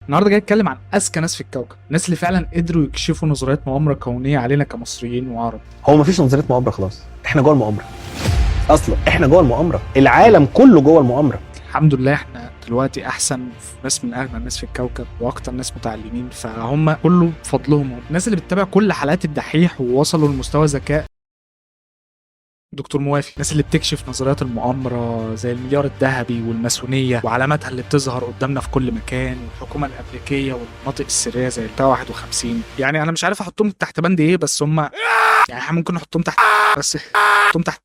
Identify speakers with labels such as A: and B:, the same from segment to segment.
A: النهارده جاي اتكلم عن اذكى ناس في الكوكب، الناس اللي فعلا قدروا يكشفوا نظريات مؤامره كونيه علينا كمصريين وعرب.
B: هو مفيش نظريه مؤامره، خلاص احنا جوه المؤامره. اصلا احنا جوه المؤامره، العالم كله جوه المؤامره.
A: الحمد لله احنا دلوقتي احسن ناس من اغنى الناس في الكوكب واكتر ناس متعلمين، فهم كله بفضلهم. الناس اللي بتتابع كل حلقات الدحيح ووصلوا لمستوى ذكاء دكتور موافي، الناس اللي بتكشف نظريات المؤامره زي المليار الذهبي والماسونيه وعلاماتها اللي بتظهر قدامنا في كل مكان، والحكومه الامريكيه والمناطق السريه زي بتاع 51. يعني انا مش عارف احطهم تحت بند ايه، بس هم يعني احنا ممكن نحطهم تحت، بس نحطهم تحت.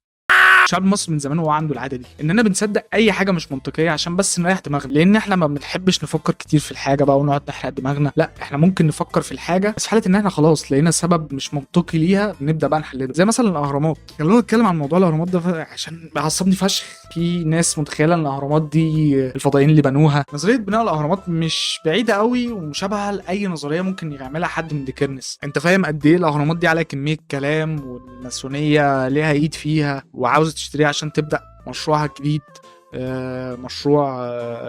A: شعب مصر من زمان هو عنده العاده دي اننا بنصدق اي حاجه مش منطقيه عشان بس نريح دماغنا، لان احنا ما بنحبش نفكر كتير في الحاجه بقى ونقعد نحرق دماغنا. لا، احنا ممكن نفكر في الحاجه بس في حاله ان احنا خلاص لقينا سبب مش منطقي ليها نبدا بقى نحلله، زي مثلا الاهرامات. خلونا نتكلم عن موضوع الاهرامات ده عشان بيعصبني فشخ. في ناس متخيله ان الاهرامات دي الفضائيين اللي بنوها. نظريه بناء الاهرامات مش بعيده قوي ومشابهه لاي نظريه ممكن يعملها حد من ديكيرنس. انت فاهم قد ايه الاهرامات دي عليها كميه كلام، والماسونيه ليها ايد فيها وعاوزه تشتريها عشان تبدا مشروعها الجديد، مشروع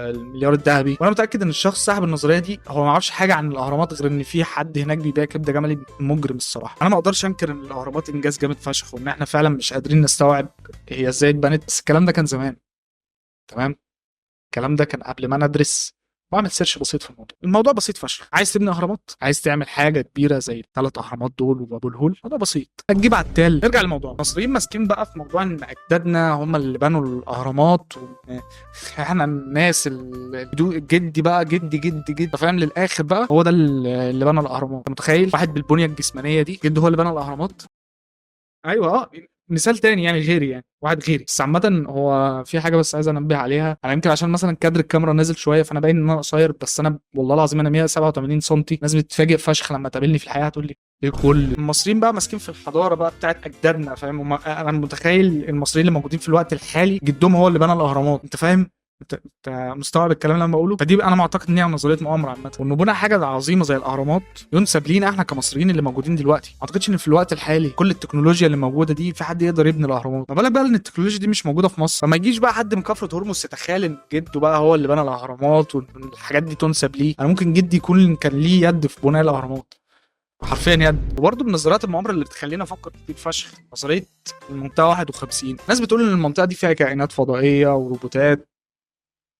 A: المليار الذهبي. وانا متاكد ان الشخص صاحب النظريه دي هو ما يعرفش حاجه عن الاهرامات غير ان في حد هناك بيبيع كبده جملي مجرم. الصراحه انا ما اقدرش انكر ان الاهرامات انجاز جامد فشخ، وان احنا فعلا مش قادرين نستوعب هي ازاي اتبنت، بس الكلام ده كان زمان. تمام، الكلام ده كان قبل ما انا ادرس واعمل سيرش بسيط في الموضوع بسيط فشخ. عايز تبني اهرامات، عايز تعمل حاجه كبيره زي الثلاث اهرامات دول وابو الهول، الموضوع بسيط، هتجيب عتال. نرجع للموضوع. المصريين ماسكين بقى في موضوع ان اجدادنا هم اللي بنوا الاهرامات، احنا الناس الجدي بقى جد فاهم للاخر بقى هو ده اللي بنى الاهرامات. انت متخيل واحد بالبنيه الجسمانيه دي جد هو اللي بنى الاهرامات؟ ايوه مثال تاني يعني غيري، يعني واحد غيري. بس عامة هو في حاجة بس عايز انبه عليها. انا يمكن عشان مثلا كادر الكاميرا نازل شوية فانا باين ان انا قصير، بس انا والله العظيم انا 187 سم. ناس بتتفاجئ فشخ لما تقابلني في الحياة هتقول لي ايه كل المصريين بقى ماسكين في الحضارة بقى بتاعت اجدادنا، فاهم؟ انا متخيل المصريين اللي موجودين في الوقت الحالي جدهم هو اللي بنى الاهرامات. انت فاهم؟ انت مستوعب الكلام اللي انا بقوله؟ فدي انا معتقد ان هي نظريه مؤامره عامه، وانه بناء حاجه عظيمه زي الاهرامات ينسب لينا احنا كمصريين اللي موجودين دلوقتي. ما اعتقدش ان في الوقت الحالي كل التكنولوجيا اللي موجوده دي في حد يقدر يبني الاهرامات. ما بالك بقى ان التكنولوجيا دي مش موجوده في مصر، فما يجيش بقى حد من كفر هرمس يتخيل ان جده بقى هو اللي بنى الاهرامات والحاجات دي تنسب ليه. انا ممكن جدي يكون كان ليه يد في بناء الاهرامات، حرفيا يد. وبرضه من نظريات المؤامره اللي بتخلينا افكر كتير فشخ نظريه المنطقه 51. ناس بتقول ان المنطقه دي فيها كائنات فضائيه وروبوتات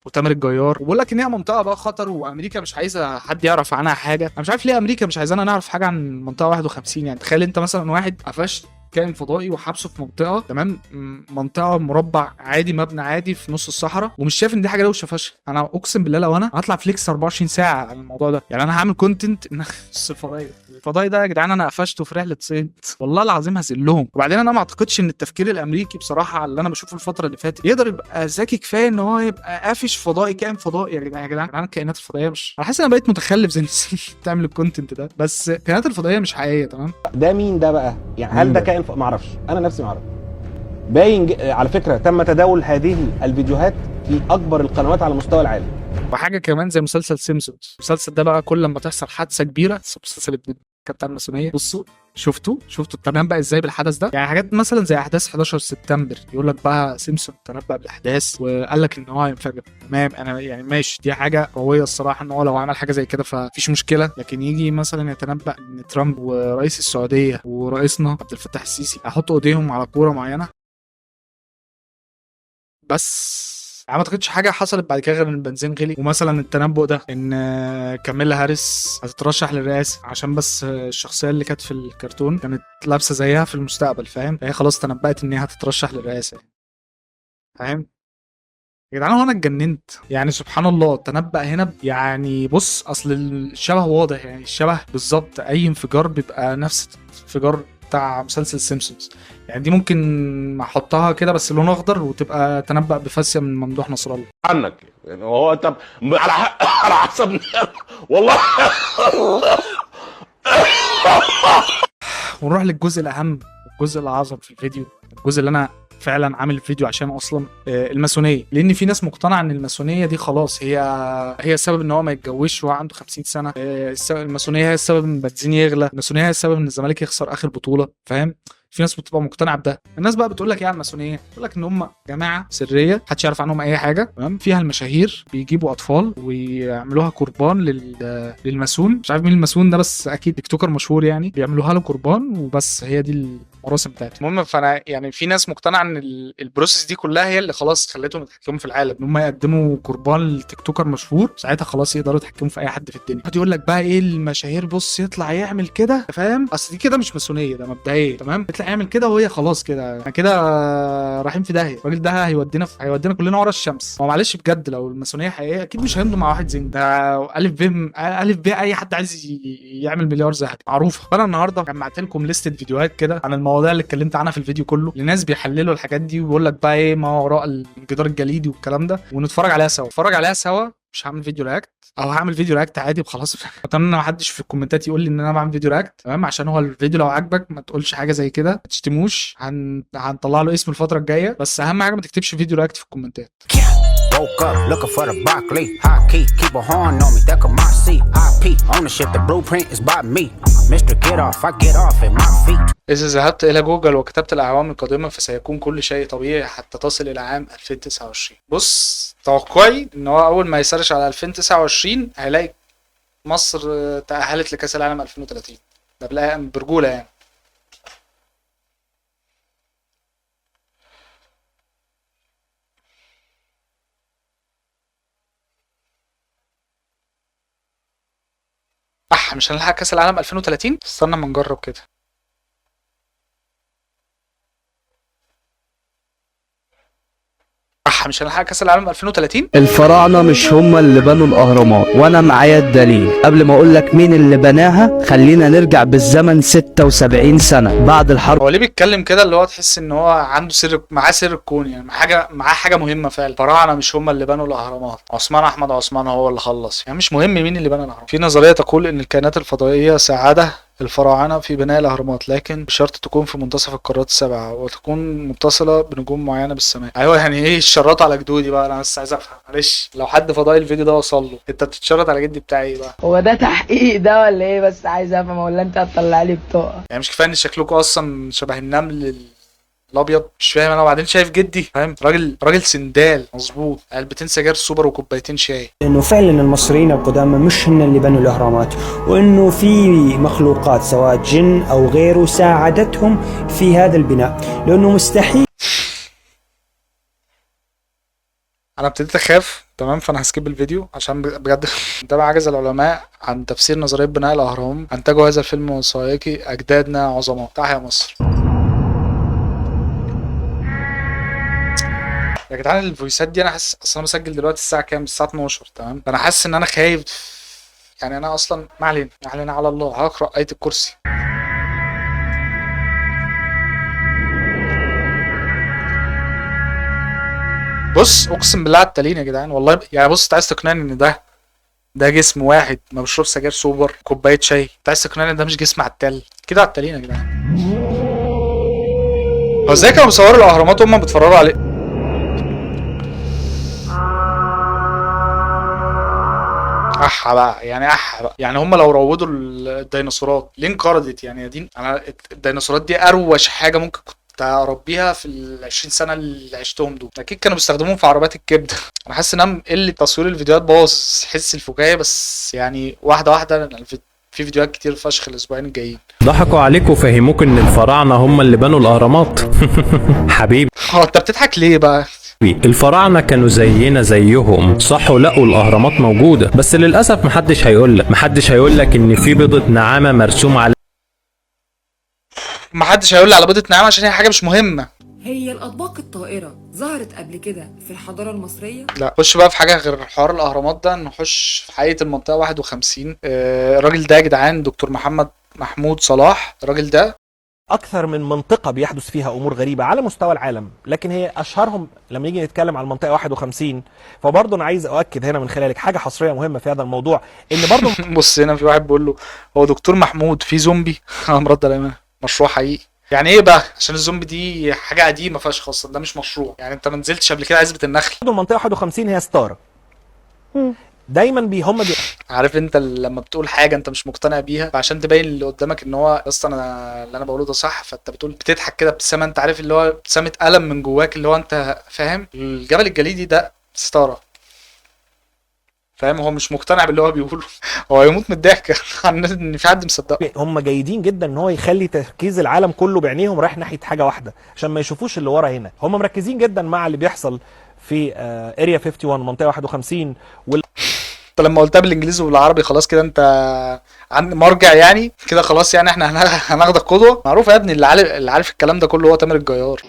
A: وتامر الجيار، وبقول لك ان هي منطقه بقى خطر وامريكا مش عايزه حد يعرف عنها حاجه. انا مش عارف ليه امريكا مش عايزانا نعرف حاجه عن منطقه 51. يعني تخيل انت مثلا واحد قفش كائن فضائي وحبسه في منطقه، تمام، منطقه مربع عادي، مبنى عادي في نص الصحراء، ومش شايف ان دي حاجه روشه فشخ. انا اقسم بالله لو انا هطلع فليكس 24 ساعه عن الموضوع ده. يعني انا هعمل كونتنت ان الفضائي ده يا جدعان انا قفشته في رحله صيد، والله العظيم هذلهم. وبعدين انا ما اعتقدش ان التفكير الامريكي بصراحه على اللي انا بشوفه الفتره اللي فاتت يقدر يبقى ذكي كفايه ان هو يبقى قافش فضائي، كائن فضائي. يا جدعان انا الكائنات الفضائيه مش، انا حاسس ان انا بقيت متخلف زي الناس اللي بتعمل الكونتنت ده، بس الكائنات الفضائيه مش حقيقيه. تمام،
B: ده مين ده بقى؟ يعني هل ده كائن ما اعرفش، انا نفسي ما اعرف. باين على فكره تم تداول هذه الفيديوهات في اكبر القنوات على مستوى العالم.
A: وحاجه كمان زي مسلسل سيمسونز. المسلسل ده بقى كل لما تحصل حادثه كبيره، مسلسل ابن كابتن الماسونيه، بصوا شفتوا التمام بقى ازاي بالحدث ده. يعني حاجات مثلا زي احداث 11 سبتمبر يقول لك بقى سيمسون تنبأ بالاحداث وقال لك ان هو هينفجر. تمام، انا يعني ماشي، دي حاجه قويه الصراحه ان هو لو عمل حاجه زي كده فمفيش مشكله. لكن يجي مثلا يتنبأ ان ترامب ورئيس السعوديه ورئيسنا عبد الفتاح السيسي هيحطوا ايديهم على كوره معينه بس، يعني ما اعتقدش حاجه حصلت بعد كده غير ان البنزين غلي. ومثلا التنبؤ ده ان كاميلا هاريس هتترشح للرئاسه عشان بس الشخصيه اللي كانت في الكرتون كانت لابسه زيها في المستقبل، فاهم؟ هي خلاص تنبأت ان هي هتترشح للرئاسه، فاهم يا جدعان؟ هو انا اتجننت يعني؟ سبحان الله، تنبأ هنا يعني بص، اصل الشبه واضح، يعني الشبه بالظبط. اي انفجار بيبقى نفس الانفجار بتاع مسلسل سيمبسونز. يعني دي ممكن احطها كده بس لون اخضر وتبقى تنبأ بفاسيه من ممدوح نصر الله
C: عنك. يعني هو انت على حسب والله.
A: ونروح للجزء الاهم، الجزء الاعظم في الفيديو، الجزء اللي انا فعلا عامل الفيديو عشانه اصلا، الماسونيه. لان في ناس مقتنعه ان الماسونيه دي خلاص هي السبب ان هو ما يتجوزش وهو عنده 50 سنه، الماسونيه هي السبب ان البنزين يغلى، الماسونيه هي السبب ان الزمالك يخسر اخر بطوله، فاهم؟ في ناس بتبقى مقتنعه بده. الناس بقى بتقول لك ايه على الماسونيه؟ بتقول لك ان هم جماعه سريه محدش يعرف عنهم اي حاجه، تمام؟ فيها المشاهير بيجيبوا اطفال ويعملوها قربان للماسون. مش عارف مين الماسون ده، بس اكيد تيك توكر مشهور يعني، بيعملوها له قربان وبس. هي دي المراسم بتاعتي. المهم فانا يعني في ناس مقتنعه ان البروسيس دي كلها هي اللي خلاص خلتهم يتحكموا في العالم، ان هم يقدموا قربان لتيك توكر مشهور، ساعتها خلاص يقدروا يتحكموا في اي حد في الدنيا. حد يقول لك بقى ايه المشاهير، بص يطلع يعمل كده، فاهم؟ اصل دي كده مش ماسونيه، ده مبدئيا تمام. يطلع يعمل كده وهي خلاص كده احنا كده رايحين في داهيه. الراجل ده هيودينا كلنا ورا الشمس. هو معلش بجد لو الماسونيه حقيقيه اكيد مش هيمضوا مع واحد زي ده. الف ب اي حد عايز يعمل مليار ذهبي معروفه. فانا النهارده جمعت لكم ليستة فيديوهات كده عن المواضيع اللي اتكلمت عنها في الفيديو كله، لناس بيحللوا الحاجات دي ويقول لك بقى ايه ما وراء الجدار الجليدي والكلام ده، ونتفرج عليها سوا. نتفرج عليها سوا. مش هعمل فيديو رياكت، او هعمل فيديو رياكت عادي وخلاص. اتمنى ما حدش في الكومنتات يقول لي ان انا بعمل فيديو رياكت، تمام؟ عشان هو الفيديو لو عجبك ما تقولش حاجه زي كده، ما تشتموش. هنطلع له اسم الفتره الجايه، بس اهم حاجه ما تكتبش فيديو رياكت في الكومنتات.
D: Woke up looking for the broccoli. High key, keep a horn on me. That could my seat. IP ownership, the blueprint is by me. Mr. Get off, I get off at my feet.
A: إذا ذهبت إلى جوجل وكتبت الأعوام القادمة فسيكون كل شيء طبيعي حتى تصل إلى عام 2029. بص توقعي إن هو أول ما يسرش على 2029 هيلاقي مصر تأهلت لكأس العالم 2030. ده برجولة يعني. مش هنلحق كأس العالم 2030؟ استنى ما نجرب كده. مش هنلحق كأس العالم 2030؟
E: الفراعنة مش هم اللي بنوا الأهرامات، وأنا معايا الدليل. قبل ما أقول لك مين اللي بناها خلينا نرجع بالزمن 76 سنة بعد الحرب.
A: هو ليه بيتكلم كده؟ اللي هو تحس إن هو عنده معاه سر الكون يعني، معاه حاجة مهمة فعلا. الفراعنة مش هم اللي بنوا الأهرامات، أحمد عثمان هو اللي خلص يعني. مش مهم مين اللي بنى الأهرامات. في نظرية تقول إن الكائنات الفضائية ساعدة الفراعنة في بناء الأهرامات، لكن بشرط تكون في منتصف القارات السبعة وتكون متصلة بنجوم معينة بالسماء. أيوة يعني إيه الشراط على جدودي بقى؟ أنا بس عايز أفهم معلش. لو حد فضائي الفيديو ده وصل له، أنت بتتشرط على جدي بتاعي إيه بقى؟
F: هو ده تحقيق ده ولا إيه؟ بس عايز أفهم، ولا أنت هتطلع لي بطاقة؟
A: يعني مش كفاية إن شكلكم أصلا شبه النمل الابيض؟ مش فاهم انا. وبعدين شايف جدي، فاهم؟ راجل سندال مظبوط، علبتين سجاير سوبر وكوبايتين شاي.
G: انه فعلا المصريين القدامى مش هن اللي بنوا الاهرامات، وانه في مخلوقات سواء جن او غيره ساعدتهم في هذا البناء، لانه مستحيل.
A: انا ابتديت اخاف، تمام؟ فانا هسكيب الفيديو عشان بجد متابع عجز العلماء عن تفسير نظريه بناء الاهرام. انتجوا هذا الفيلم الوثائقي اجدادنا عظماء. تحيا مصر. يا جدعان الفويسات دي انا حاسس اصلا بسجل دلوقتي الساعه كام؟ الساعه 12، تمام؟ فانا حاسس ان انا خايف يعني. انا اصلا ما علينا على الله. هقرا ايه الكرسي. بص اقسم بالله على التالين يا جدعان والله يعني. بص انت عايز تقنعني ان ده جسم واحد ما بيشربش سجاير سوبر كوبايه شاي؟ انت عايز تقنعني ان ده مش جسم عتال كده؟ على التالين يا جدعان. هو ازاي كانوا بيصوروا الاهرامات وهم بيتفرجوا عليه؟ بقى يعني هم لو روضوا الديناصورات ليه انقرضت يعني يا دين؟ انا الديناصورات دي اروش حاجه ممكن كنت اربيها في ال20 سنه اللي عشتهم دول. اكيد كانوا بيستخدموهم في عربيات الكبده. انا حاسس ان قله تصوير الفيديوهات بوظ حس الفكاهيه، بس يعني واحده في فيديوهات كتير فشخ الاسبوعين الجايين.
H: ضحكوا عليك وفهموك ان الفراعنه هم اللي بنوا الاهرامات. حبيبي
A: انت بتضحك ليه بقى؟
H: الفراعنه كانوا زينا زيهم، صح؟ ولقوا الاهرامات موجوده، بس للاسف محدش هيقول لك ان في بيضه نعامه مرسوم على.
A: محدش هيقول لي على بيضه نعامه عشان هي حاجه مش مهمه.
I: هي الأطباق الطائرة ظهرت قبل كده في الحضارة المصرية؟
A: لا. خش بقى في حاجة غير حوار الأهرامات ده. نخش في حقيقة المنطقة 51. الراجل ده يا جدعان دكتور محمود صلاح. الراجل ده
B: اكثر من منطقه بيحدث فيها امور غريبه على مستوى العالم، لكن هي اشهرهم لما نيجي نتكلم على المنطقه 51. فبرضه انا عايز اؤكد هنا من خلالك حاجه حصريه مهمه في هذا الموضوع، ان برضه
A: بص هنا في واحد بيقول له هو دكتور محمود في زومبي؟ انا مرد عليه مشروع حقيقي. يعني ايه بقى؟ عشان الزومبي دي حاجه قديمه فشخ اصلا، ده مش مشروع يعني. انت ما نزلتش قبل كده عزبه النخل؟
B: المنطقه 51 هي ستاره. دايما هم
A: عارف انت لما بتقول حاجه انت مش مقتنع بيها، فعشان تبين اللي قدامك ان هو اصلا انا اللي انا بقوله ده صح، فانت بتقول بتضحك كده ابتسامه، انت عارف اللي هو ابتسامه الم من جواك، اللي هو انت فاهم. الجبل الجليدي ده ستاره، فاهم؟ هو مش مقتنع باللي هو بيقوله هو يموت من الضحك عن ان في حد مصدقه.
B: هم جيدين جدا ان هو يخلي تركيز العالم كله بعينيهم رايح ناحيه حاجه واحده عشان ما يشوفوش اللي ورا هنا. هم مركزين جدا مع اللي بيحصل في اريا 51 منطقه 51
A: انت لما قلتها بالانجليزي وبالعربي خلاص كده انت عند مرجع يعني كده خلاص، يعني احنا هناخدك قدوه. معروف يا ابني اللي عارف الكلام ده كله هو تامر الجيار.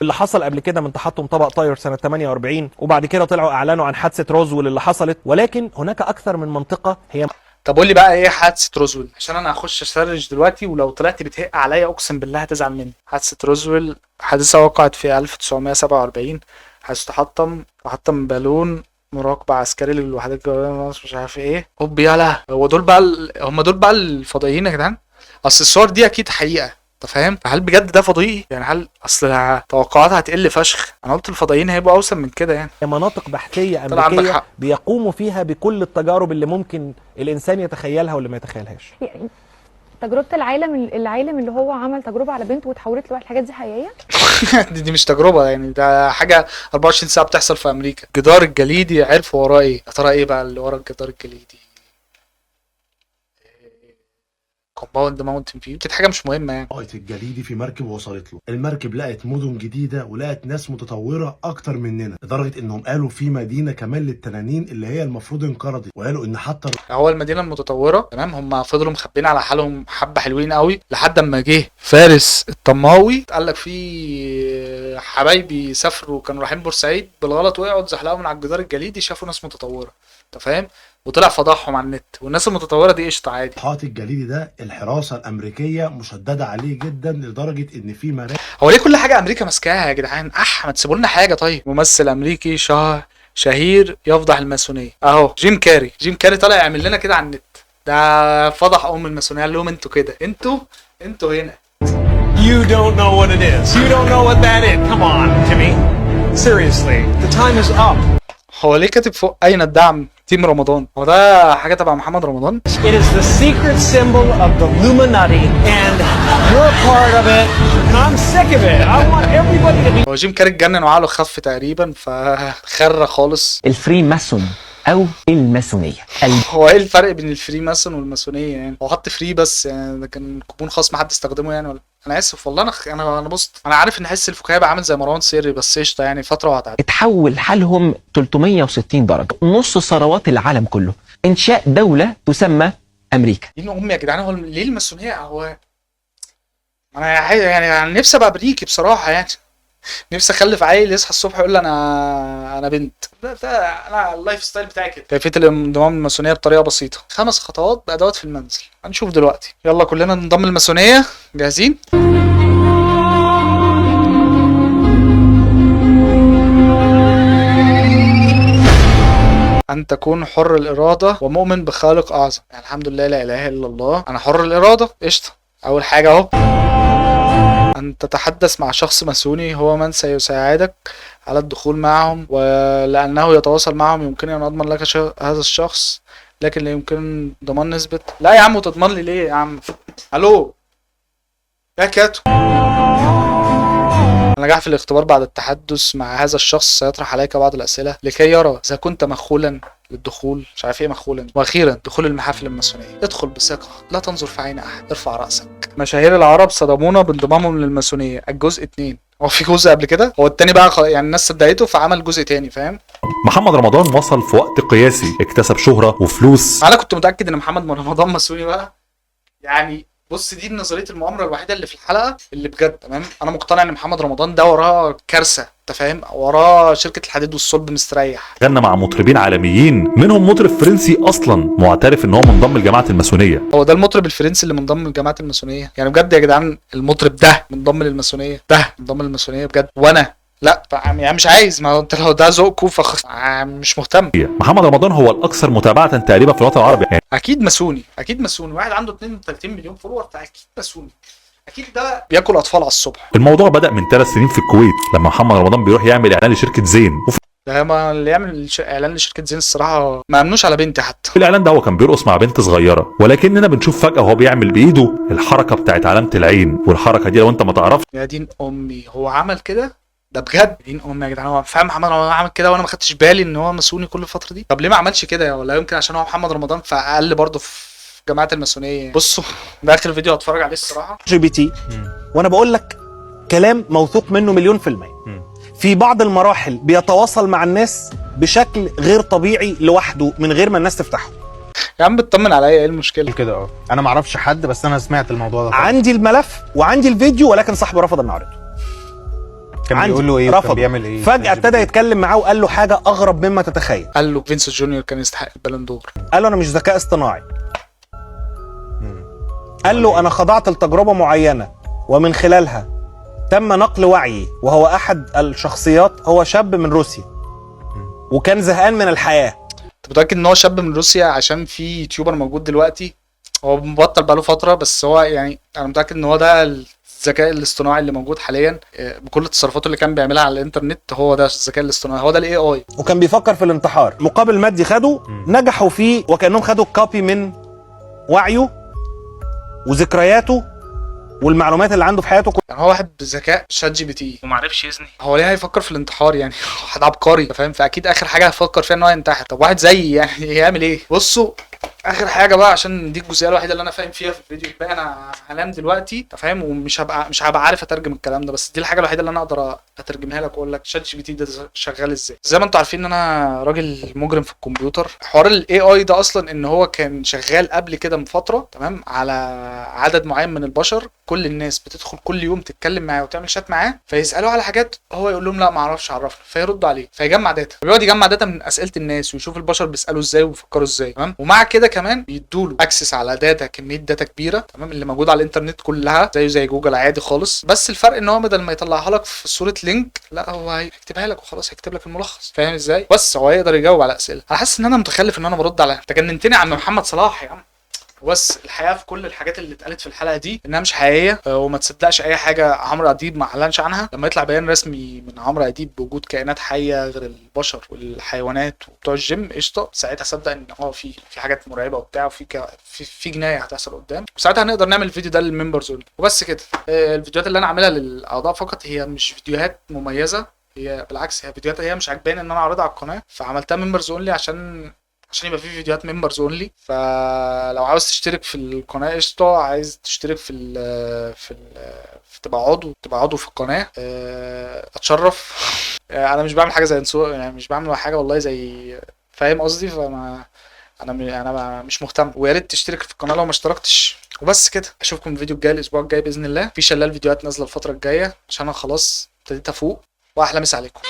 B: اللي حصل قبل كده من تحطم طبق طاير سنه 48، وبعد كده طلعوا اعلنوا عن حادثه روزويل اللي حصلت، ولكن هناك اكثر من منطقه هي.
A: طب قول لي بقى ايه حادثه روزويل، عشان انا هخش اسرج دلوقتي ولو طلعت بتهق عليا اقسم بالله هتزعل مني. حادثه روزويل حادثه وقعت في 1947 حيث تحطم بالون مراقبة عسكري للوحدات الجوية مش عارف ايه. هوب يالا، هو دول بقى هم دول بقى الفضائيين يا جدعان؟ اصل الصور دي اكيد حقيقة، انت فاهم؟ فهل بجد ده فضائي؟ يعني هل اصل توقعاتها هتقل فشخ، انا قلت الفضائيين هيبقوا اوسم من كده يعني.
B: مناطق بحثيه امريكيه بيقوموا فيها بكل التجارب اللي ممكن الانسان يتخيلها واللي ما يتخيلهاش.
J: يعني تجربه العالم اللي هو عمل تجربه على بنت وتحولت له الحاجات دي حقيقيه؟
A: دي مش تجربه يعني، ده حاجه 24 ساعه بتحصل في امريكا. الجدار الجليدي عرفوا وراه ايه؟ يا ترى ايه بقى اللي ورا الجدار الجليدي؟ كومباوند ماونتن فيو، كانت حاجه مش مهمه يعني.
K: لقيت الجليدي في مركب وصلت له، المركب لقت مدن جديده ولقت ناس متطوره اكتر مننا، لدرجه انهم قالوا في مدينه كمان للتنانين اللي هي المفروض انقرضت، وقالوا ان حتى
A: هو المدينه المتطوره تمام هم فضلوا مخبين على حالهم حبه حلوين قوي لحد اما جه فارس الطماوي. قال لك في حبايبي سافروا كانوا رايحين بورسعيد بالغلط وقعوا اتزحلقوا من على الجدار الجليدي، شافوا ناس متطوره، انت فاهم؟ وطلع فضحهم على النت، والناس المتطوره دي قشطه عادي.
K: حائط الجليدي ده الحراسه الامريكيه مشدده عليه جدا لدرجه ان في مراكب.
A: هو ليه كل حاجه امريكا ماسكاها يا جدعان؟ ما تسيبوا لنا حاجه. طيب ممثل امريكي شهير يفضح الماسونيه اهو، جيم كاري طالع يعمل لنا كده على النت، ده فضح الماسونيه. قال لهم انتوا كده، انتوا هنا.
L: You don't know what it is. You don't know what that is. Come on, Jimmy. Seriously, the time is up.
A: هو ليه كاتب فوق اين الدعم تيم رمضان؟ هو ده حاجه تبع محمد رمضان؟
L: It is the secret symbol of the Illuminati and you're part of it and I'm sick of it. I want everybody to be.
A: هو جيم كاري اتجنن وعقله خف تقريبا فخر خالص.
M: الفري ماسون او الماسونيه.
A: هو ايه الفرق بين الفري ماسون والماسونيه يعني؟ هو حط فري بس يعني، ده كان كوبون خاص ما حد استخدمه يعني ولا؟ انا اسف والله، انا بص، انا عارف ان حس الفكاهيه بقى عامل زي مروان سري، بس قشطه يعني فتره وهتعدي.
M: اتحول حالهم 360 درجه، نص ثروات العالم كله، انشاء دوله تسمى امريكا.
A: دين امي يا جدعان، هو ليه الماسونيه هو؟ انا يعني نفسي ابقى امريكي بصراحه يعني، نفسي اخلف عيل يصحى الصبح يقول لي انا بنت. ده انا اللايف ستايل بتاعي كده. كيفيه الانضمام للماسونيه بطريقه بسيطه، 5 خطوات بادوات في المنزل. هنشوف دلوقتي، يلا كلنا ننضم للماسونيه. جاهزين؟ أن تكون حر الإرادة ومؤمن بخالق أعظم. يعني الحمد لله لا إله إلا الله، أنا حر الإرادة قشطة. أول حاجة أهو، أن تتحدث مع شخص ماسوني هو من سيساعدك على الدخول معهم، ولأنه يتواصل معهم يمكنني أن أضمن لك هذا الشخص، لكن لا يمكن ضمان نسبة. لا يا عم، وتضمن لي ليه يا عم؟ ألو يا كاتو. النجاح في الاختبار بعد التحدث مع هذا الشخص سيطرح عليك بعض الأسئلة لكي يرى إذا كنت مخولا للدخول، مش عارف ايه مخولا. واخيرا دخول المحافل الماسونيه، ادخل بثقه لا تنظر في عين احد، ارفع راسك. مشاهير العرب صدمونا بانضمامهم للماسونيه. الجزء 2، هو في جزء قبل كده؟ هو التاني بقى يعني الناس صدقته فعمل جزء تاني، فاهم؟
N: محمد رمضان وصل في وقت قياسي، اكتسب شهره وفلوس.
A: انا كنت متاكد ان محمد رمضان ماسوني بقى يعني. بص، دي نظريه المؤامره الوحيده اللي في الحلقه اللي بجد تمام. انا مقتنع ان محمد رمضان ده وراه كارثه، انت فاهم؟ وراه شركه الحديد والصلب مستريح.
N: غنى مع مطربين عالميين، منهم مطرب فرنسي اصلا معترف ان هو منضم لجماعه الماسونيه.
A: هو ده المطرب الفرنسي اللي منضم لجماعه الماسونيه؟ يعني بجد يا جدعان المطرب ده منضم للماسونيه؟ ده منضم للماسونيه بجد؟ وانا لا يعني مش عايز. ما انت لو ده ذوقكم مش مهتم.
N: محمد رمضان هو الاكثر متابعه تقريبا في الوطن العربي يعني.
A: اكيد ماسوني، اكيد ماسوني. واحد عنده 32 مليون فولور، فاكيد ماسوني، اكيد ده بياكل اطفال على الصبح.
N: الموضوع بدأ من 3 سنين في الكويت لما محمد رمضان بيروح يعمل اعلان لشركة زين،
A: ده ما اللي يعمل اعلان لشركه زين الصراحه ما امنوش على بنتي حتى.
N: في الاعلان ده هو كان بيرقص مع بنت صغيره، ولكننا بنشوف فجاه وهو بيعمل بايده الحركه بتاعت علامه العين، والحركه دي لو انت ما تعرفش
A: يا دين امي هو عمل كده؟ ده بجد دين امي يا جدعان. هو فاهم محمد رمضان عمل كده وانا ما خدتش بالي ان هو ماسوني كل الفتره دي؟ طب ليه ما عملش كده؟ ولا يمكن عشان هو محمد رمضان فاقل برضه في جماعه الماسونيه؟ بصوا ده اخر فيديو هتفرج عليه الصراحه.
B: LGBT وانا بقول لك كلام موثوق منه 100%. في بعض المراحل بيتواصل مع الناس بشكل غير طبيعي لوحده من غير ما الناس تفتحه.
A: يا عم بتطمن عليا، ايه المشكله
O: كده؟ انا ما اعرفش حد، بس انا سمعت الموضوع ده.
B: عندي الملف وعندي الفيديو، ولكن صاحبه رفض انه يعرضه.
O: كان بيقول له ايه؟
B: رفض.
O: بيعمل ايه؟
B: فجأة ابتدى يتكلم معاه وقال له حاجة أغرب مما تتخيل.
A: قال له فينس جونيور كان يستحق البالون دور.
B: قال له أنا مش ذكاء اصطناعي. قال له أنا خضعت لتجربة معينة ومن خلالها تم نقل وعيي، وهو أحد الشخصيات هو شاب من روسيا وكان زهقان من الحياة.
A: أنت متأكد إن هو شاب من روسيا؟ عشان في يوتيوبر موجود دلوقتي هو مبطل بقاله فترة، بس هو يعني أنا متأكد إن هو ده الذكاء الاصطناعي اللي موجود حاليا بكل تصرفاته اللي كان بيعملها على الإنترنت. هو ده الذكاء الاصطناعي، هو ده AI.
B: وكان بيفكر في الانتحار مقابل مادي خده، نجحوا فيه وكأنهم خدوا كوبي من وعيه وذكرياته والمعلومات اللي عنده في حياته.
A: يعني هو واحد بذكاء ChatGPT وما عرفش يزني، هو ليه هيفكر في الانتحار يعني؟ واحد عبقري فاهم، فاكيد اخر حاجه هيفكر فيها ان هو ينتحر. طب واحد زيي يعني يعمل ايه؟ بصوا اخر حاجه بقى عشان دي الجزئيه الوحيده اللي انا فاهم فيها في الفيديو الباقي انا هنام دلوقتي انت فاهم، ومش هبقى عارف اترجم الكلام ده، بس دي الحاجه الوحيده اللي انا اقدر اترجمها لك واقول لك ChatGPT ده شغال ازاي. زي ما انتوا عارفين ان انا راجل مجرم في الكمبيوتر. حوار AI ده اصلا ان هو كان شغال قبل كده من فتره تمام على عدد معين من البشر، كل الناس بتدخل كل يوم تتكلم معاه وتعمل شات معاه، فيسالوا على حاجات هو يقول لهم لا ما اعرفش اعرفنا، فيردوا عليه، فيجمع داتا، بيقعد يجمع داتا من اسئله الناس ويشوف البشر بيسالوا ازاي وبيفكروا ازاي تمام. ومع كده كمان بيدوا له اكسس على داتا، كميه داتا كبيره تمام اللي موجوده على الانترنت كلها زي جوجل عادي خالص، بس الفرق ان هو بدل ما يطلعها لك في صوره لينك لا هو هيكتبها لك وخلاص، هيكتب لك الملخص فاهم ازاي، بس هو يقدر يجاوب على اسئله. انا حاسس ان انا متخلف ان انا برد على انت جننتني يا عم محمد صلاح يا عم. بس الحقيقه في كل الحاجات اللي اتقالت في الحلقه دي انها مش حقيقيه، وما تصدقش اي حاجه عمرو اديب ما اعلنش عنها. لما يطلع بيان رسمي من عمرو اديب بوجود كائنات حيه غير البشر والحيوانات وبتوع الجيم قشطه، ساعتها صدق ان في حاجات مرعبه وبتاع في جنايه هتحصل قدام، وساعتها هنقدر نعمل الفيديو ده للممبرز اونلي وبس كده. الفيديوهات اللي انا عاملها للاعضاء فقط هي مش فيديوهات مميزه، هي بالعكس هي فيديوهات هي مش عاجباني ان انا اعرضها على القناه، فعملتها ممبرز اونلي عشان يبقى في فيديوهات ممبرز اونلي. فلو عاوز تشترك في القناه قشطه، عايز تشترك في تبقى عضو في القناه اتشرف. انا مش بعمل حاجه زي يعني مش بعمل حاجه والله زي فاهم قصدي، فما انا مش مهتم، ويا ريت تشترك في القناه لو ما اشتركتش وبس كده. اشوفكم الفيديو الجاي الاسبوع الجاي باذن الله، في شلال فيديوهات نازله الفتره الجايه عشان انا خلاص ابتديت افوق، واحلى مسا عليكم.